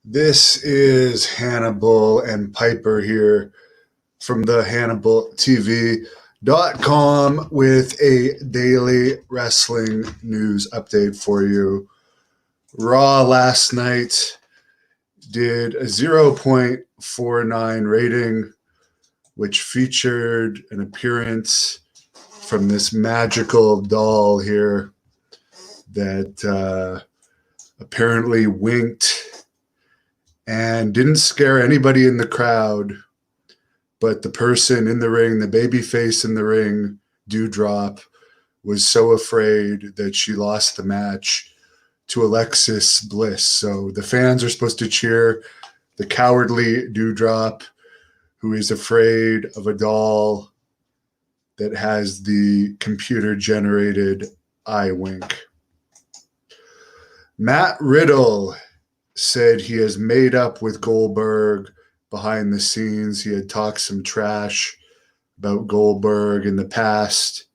This is Hannibal and Piper here from the HannibalTV.com with a daily wrestling news update for you. Raw last night did a 0.49 rating, which featured an appearance from this magical doll here that apparently winked and didn't scare anybody in the crowd, but the person in the ring, the baby face in the ring, Dewdrop, was so afraid that she lost the match to Alexis Bliss. So the fans are supposed to cheer the cowardly Dewdrop, who is afraid of a doll that has the computer-generated eye wink. Matt Riddle said he has made up with Goldberg behind the scenes. He had talked some trash about Goldberg in the past,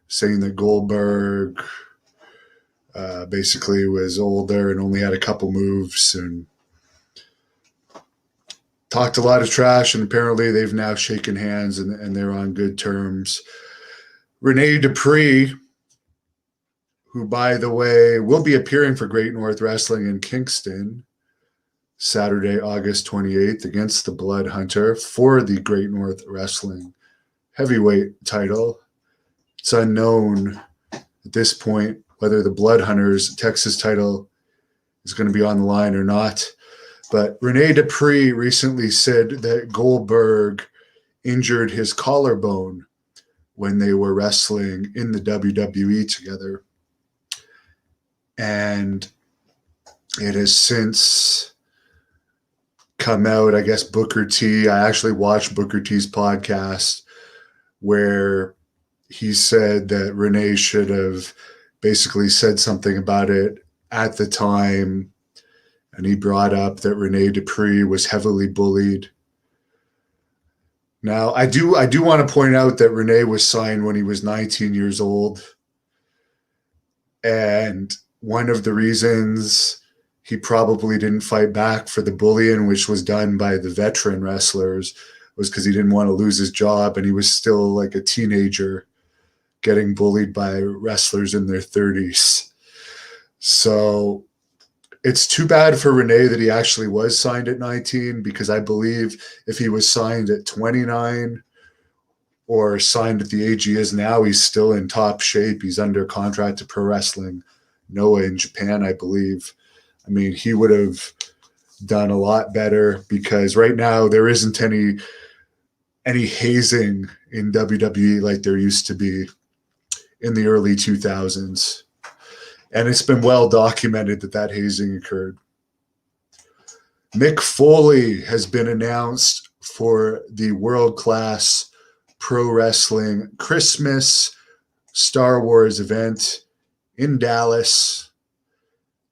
saying that Goldberg basically was older and only had a couple moves, and talked a lot of trash, and apparently they've now shaken hands and they're on good terms. Rene Dupree, who, by the way, will be appearing for Great North Wrestling in Kingston Saturday, August 28th against the Blood Hunter for the Great North Wrestling heavyweight title. It's unknown at this point whether the Blood Hunter's Texas title is going to be on the line or not. But Rene Dupree recently said that Goldberg injured his collarbone when they were wrestling in the WWE together. And it has since come out, I guess, Booker T. I actually watched Booker T's podcast where he said that Rene should have basically said something about it at the time. And he brought up that Rene Dupree was heavily bullied. Now, I do want to point out that Rene was signed when he was 19 years old. And one of the reasons he probably didn't fight back for the bullying, which was done by the veteran wrestlers, was because he didn't want to lose his job, and he was still like a teenager getting bullied by wrestlers in their 30s. So it's too bad for Rene that he actually was signed at 19, because I believe if he was signed at 29 or signed at the age he is now, he's still in top shape. He's under contract to Pro Wrestling Noah in Japan, I believe. I mean, he would have done a lot better, because right now there isn't any hazing in WWE like there used to be in the early 2000s. And it's been well documented that hazing occurred. Mick Foley has been announced for the World Class Pro Wrestling Christmas Star Wars event in Dallas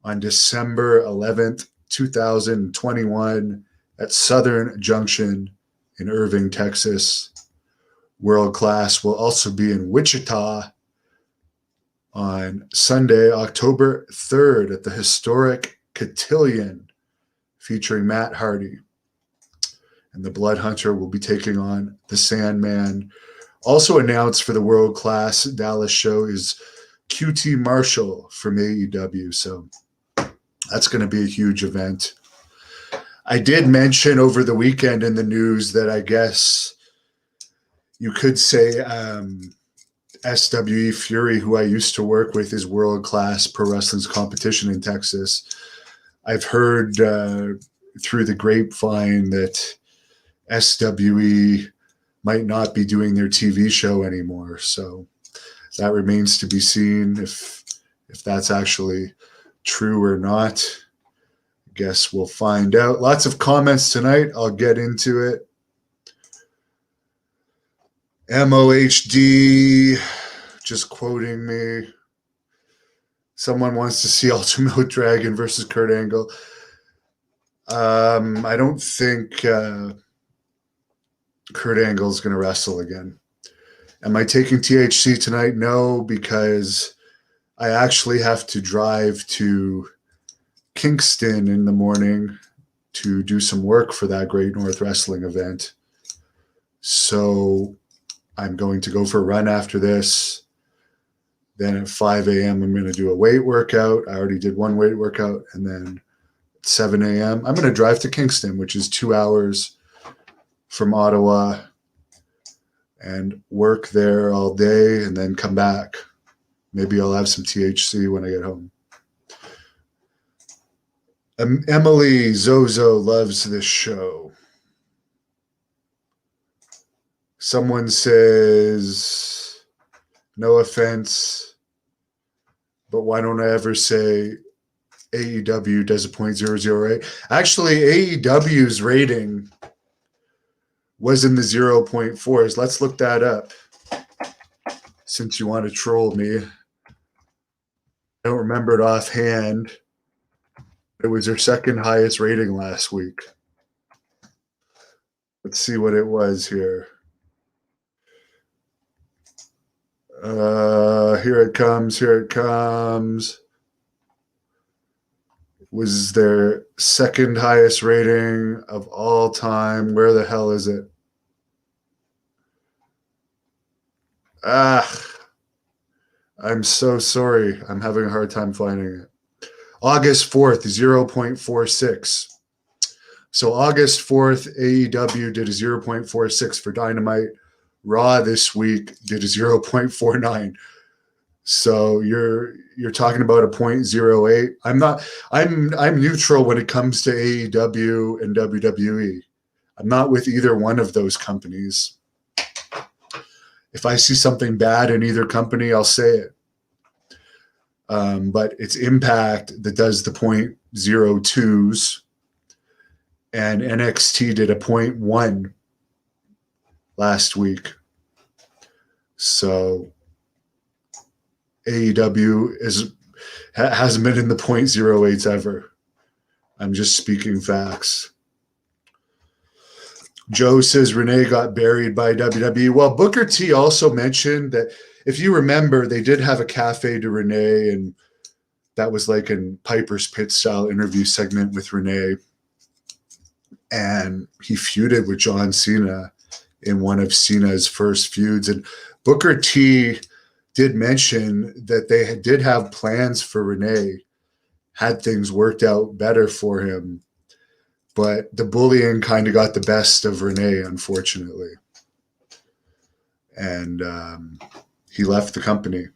on December 11th, 2021 at Southern Junction in Irving, Texas. World Class will also be in Wichita on Sunday, October 3rd at the historic Cotillion, featuring Matt Hardy. And the Blood Hunter will be taking on the Sandman. Also announced for the World Class Dallas show is QT Marshall from AEW. So that's going to be a huge event. I did mention over the weekend in the news that I guess you could say SWE Fury, who I used to work with, is World Class Pro Wrestling's competition in Texas. I've heard through the grapevine that SWE might not be doing their TV show anymore. So that remains to be seen if that's actually true or not. I guess we'll find out. Lots of comments tonight. I'll get into it. MOHD just quoting me. Someone wants to see Ultimo Dragon versus Kurt Angle. I don't think Kurt Angle is going to wrestle again. Am I taking THC tonight? No, because I actually have to drive to Kingston in the morning to do some work for that Great North Wrestling event. So I'm going to go for a run after this. Then at 5 a.m., I'm going to do a weight workout. I already did one weight workout. And then at 7 a.m., I'm going to drive to Kingston, which is 2 hours from Ottawa, and work there all day and then come back. Maybe I'll have some THC when I get home. Emily Zozo loves this show. Someone says, no offense, but why don't I ever say AEW does a .008? Actually, AEW's rating was in the 0.4s. Let's look that up since you want to troll me. I don't remember it offhand. It was their second highest rating last week. Let's see what it was here. Here it comes. Here it comes. It was their second highest rating of all time. Where the hell is it? I'm so sorry. I'm having a hard time finding it. August 4th, 0.46. So August 4th, AEW did a 0.46 for Dynamite. Raw this week did a 0.49. So you're talking about a .08. I'm neutral when it comes to AEW and WWE. I'm not with either one of those companies. If I see something bad in either company, I'll say it. But it's Impact that does the .02s, and NXT did a .1 last week. So AEW hasn't been in the .08s ever. I'm just speaking facts. Joe says Renee got buried by WWE. Well, Booker T also mentioned that, if you remember, they did have a Cafe de Renee, and that was like a Piper's Pit style interview segment with Renee. And he feuded with John Cena in one of Cena's first feuds. And Booker T did mention that they did have plans for Renee, had things worked out better for him. But the bullying kind of got the best of Renee, unfortunately. And he left the company.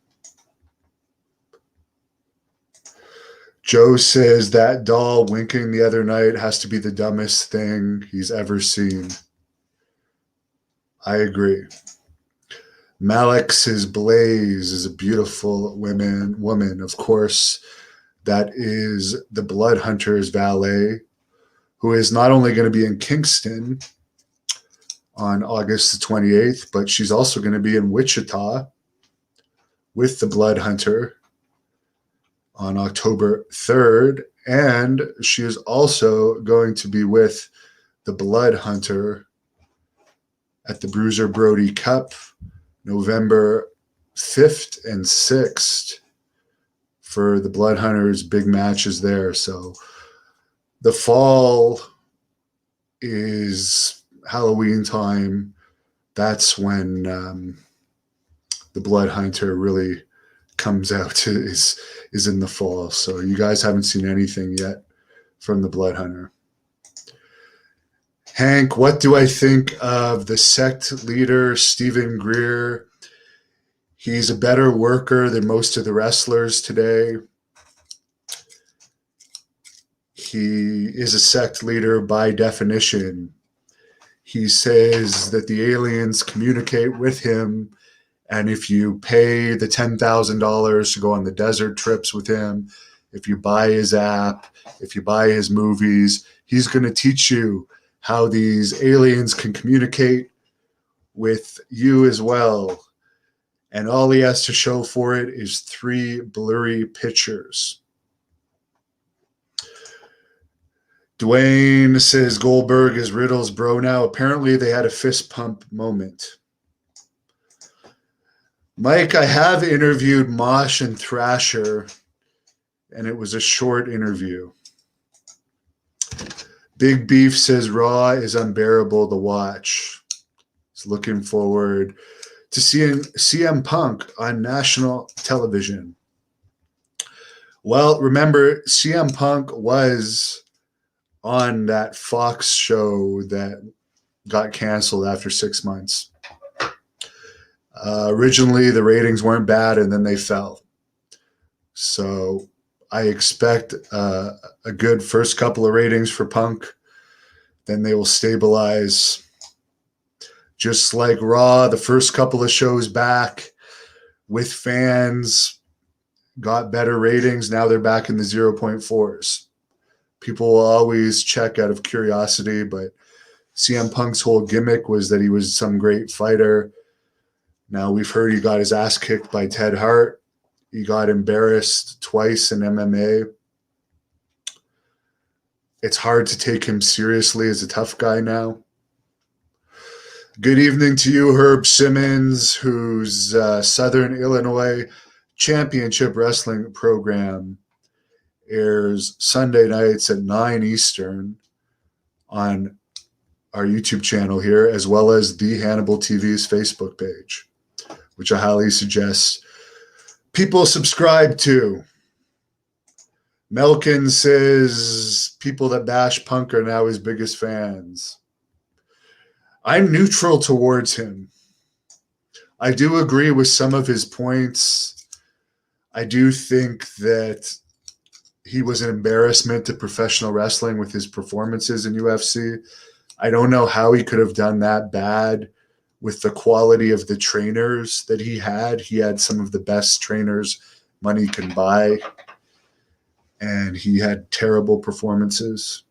Joe says that doll winking the other night has to be the dumbest thing he's ever seen. I agree. Malik says Blaze is a beautiful woman. Of course, that is the Blood Hunters valet, who is not only going to be in Kingston on August the 28th, but she's also going to be in Wichita with the Blood Hunter on October 3rd. And she is also going to be with the Blood Hunter at the Bruiser Brody Cup, November 5th and 6th, for the Blood Hunters' big matches there. So the fall is Halloween time. That's when the Blood Hunter really comes out, is in the fall. So you guys haven't seen anything yet from the Blood Hunter. Hank, what do I think of the sect leader, Stephen Greer? He's a better worker than most of the wrestlers today. He is a sect leader by definition. He says that the aliens communicate with him, and if you pay the $10,000 to go on the desert trips with him, if you buy his app, if you buy his movies, he's going to teach you how these aliens can communicate with you as well. And all he has to show for it is 3 blurry pictures. Dwayne says Goldberg is Riddle's bro now. Apparently they had a fist pump moment. Mike, I have interviewed Mosh and Thrasher, and it was a short interview. Big Beef says Raw is unbearable to watch. He's looking forward to seeing CM Punk on national television. Well, remember, CM Punk was on that Fox show that got canceled after 6 months. Originally, the ratings weren't bad, and then they fell. So I expect a good first couple of ratings for Punk. Then they will stabilize. Just like Raw, the first couple of shows back with fans got better ratings. Now they're back in the 0.4s. People will always check out of curiosity, but CM Punk's whole gimmick was that he was some great fighter. Now we've heard he got his ass kicked by Ted Hart. He got embarrassed twice in MMA. It's hard to take him seriously as a tough guy now. Good evening to you, Herb Simmons, whose Southern Illinois Championship Wrestling program airs Sunday nights at 9 Eastern on our YouTube channel here, as well as the Hannibal TV's Facebook page, which I highly suggest people subscribe to. Melkin says people that bash Punk are now his biggest fans. I'm neutral towards him. I do agree with some of his points. I do think that he was an embarrassment to professional wrestling with his performances in UFC. I don't know how he could have done that bad with the quality of the trainers that he had. He had some of the best trainers money can buy, and he had terrible performances.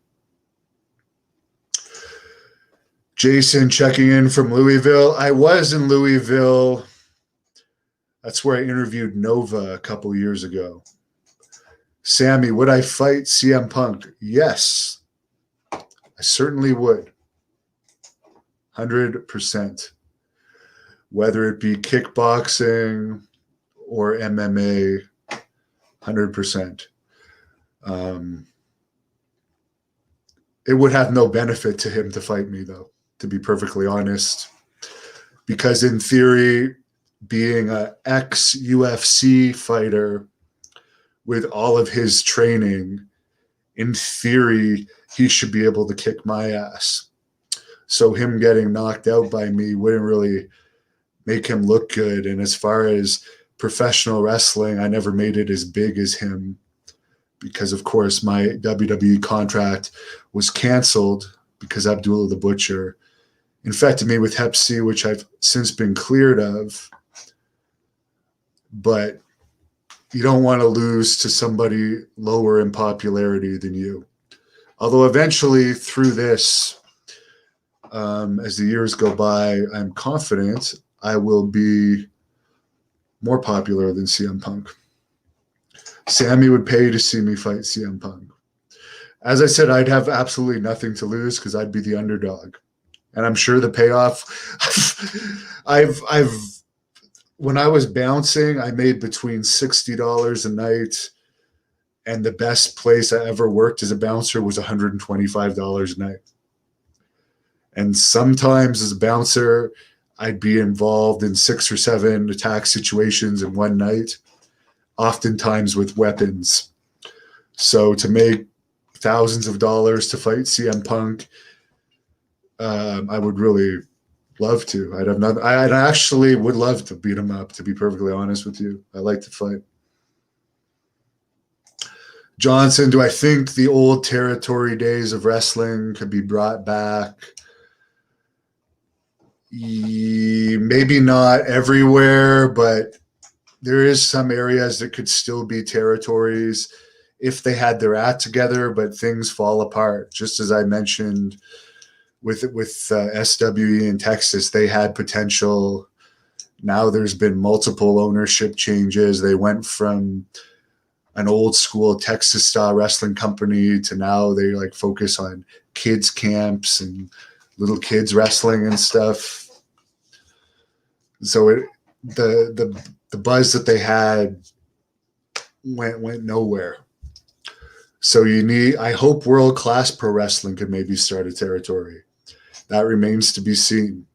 Jason checking in from Louisville. I was in Louisville. That's where I interviewed Nova a couple years ago. Sammy, would I fight CM Punk? Yes, I certainly would. 100%. Whether it be kickboxing or MMA, 100%. It would have no benefit to him to fight me, though, to be perfectly honest. Because in theory, being an ex-UFC fighter with all of his training, in theory, he should be able to kick my ass. So him getting knocked out by me wouldn't really make him look good. And as far as professional wrestling, I never made it as big as him because, of course, my WWE contract was canceled because Abdullah the Butcher infected me with Hep C, which I've since been cleared of. But you don't want to lose to somebody lower in popularity than you. Although eventually through this, as the years go by, I'm confident I will be more popular than CM Punk. Sammy would pay to see me fight CM Punk. As I said, I'd have absolutely nothing to lose because I'd be the underdog. And I'm sure the payoff, when I was bouncing, I made between $60 a night, and the best place I ever worked as a bouncer was $125 a night. And sometimes as a bouncer, I'd be involved in 6 or 7 attack situations in one night, oftentimes with weapons. So to make thousands of dollars to fight CM Punk, I would really love to. I'd have nothing. I actually would love to beat him up, to be perfectly honest with you. I like to fight. Johnson, do I think the old territory days of wrestling could be brought back? Maybe not everywhere, but there is some areas that could still be territories if they had their act together, but things fall apart. Just as I mentioned with SWE in Texas, they had potential. Now there's been multiple ownership changes. They went from an old school Texas style wrestling company to now they like focus on kids camps and little kids wrestling and stuff. So the buzz that they had went nowhere. So I hope World Class Pro Wrestling could maybe start a territory. That remains to be seen.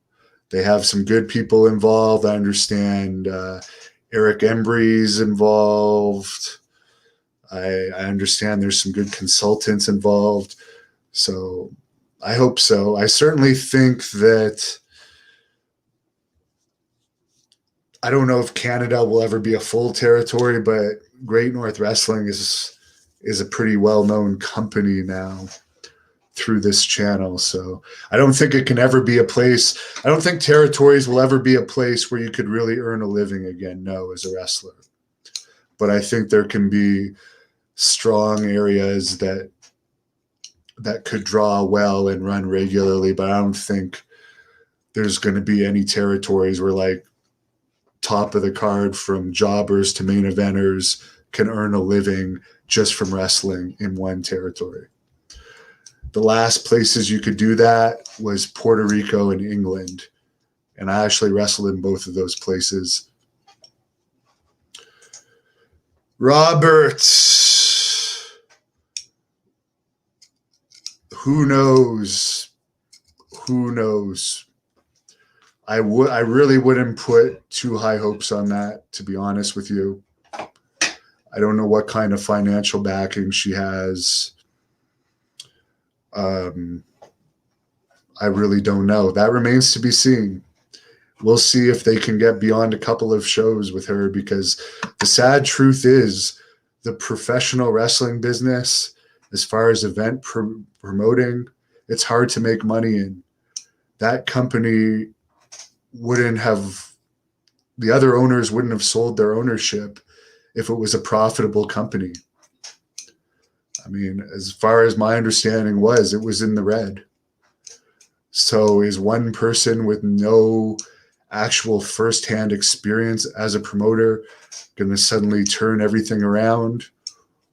They have some good people involved. I understand Eric Embry's involved. I understand there's some good consultants involved. So I hope so. I certainly think that I don't know if Canada will ever be a full territory, but Great North Wrestling is a pretty well-known company now through this channel. So I don't think it can ever be a place. I don't think territories will ever be a place where you could really earn a living again. No, as a wrestler. But I think there can be strong areas that could draw well and run regularly. But I don't think there's going to be any territories where like top of the card from jobbers to main eventers can earn a living just from wrestling in one territory. The last places you could do that was Puerto Rico and England. And I actually wrestled in both of those places. Robert, who knows? Who knows? I really wouldn't put too high hopes on that, to be honest with you. I don't know what kind of financial backing she has. I really don't know. That remains to be seen. We'll see if they can get beyond a couple of shows with her, because the sad truth is the professional wrestling business, as far as event promoting, it's hard to make money in. That company the other owners wouldn't have sold their ownership if it was a profitable company. I mean, as far as my understanding was, it was in the red. So is one person with no actual firsthand experience as a promoter going to suddenly turn everything around?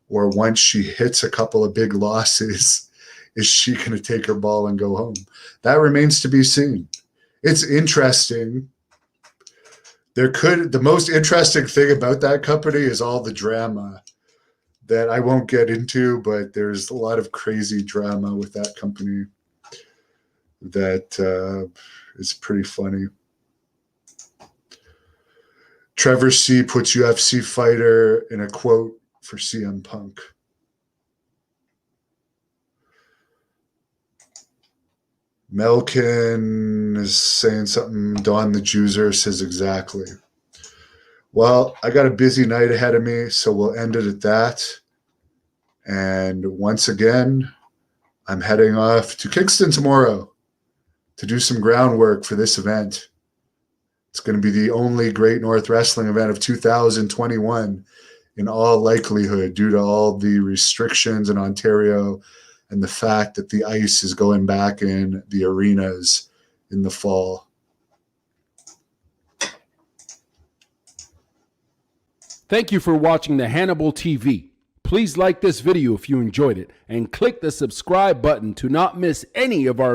Or once she hits a couple of big losses, is she going to take her ball and go home? That remains to be seen. It's interesting. The most interesting thing about that company is all the drama that I won't get into, but there's a lot of crazy drama with that company that is pretty funny. Trevor C. puts UFC fighter in a quote for CM Punk. Melkin is saying something. Don the Juicer says exactly. Well, I got a busy night ahead of me, so we'll end it at that. And once again, I'm heading off to Kingston tomorrow to do some groundwork for this event. It's going to be the only Great North Wrestling event of 2021 in all likelihood, due to all the restrictions in Ontario and the fact that the ice is going back in the arenas in the fall. Thank you for watching the Hannibal TV. Please like this video if you enjoyed it and click the subscribe button to not miss any of our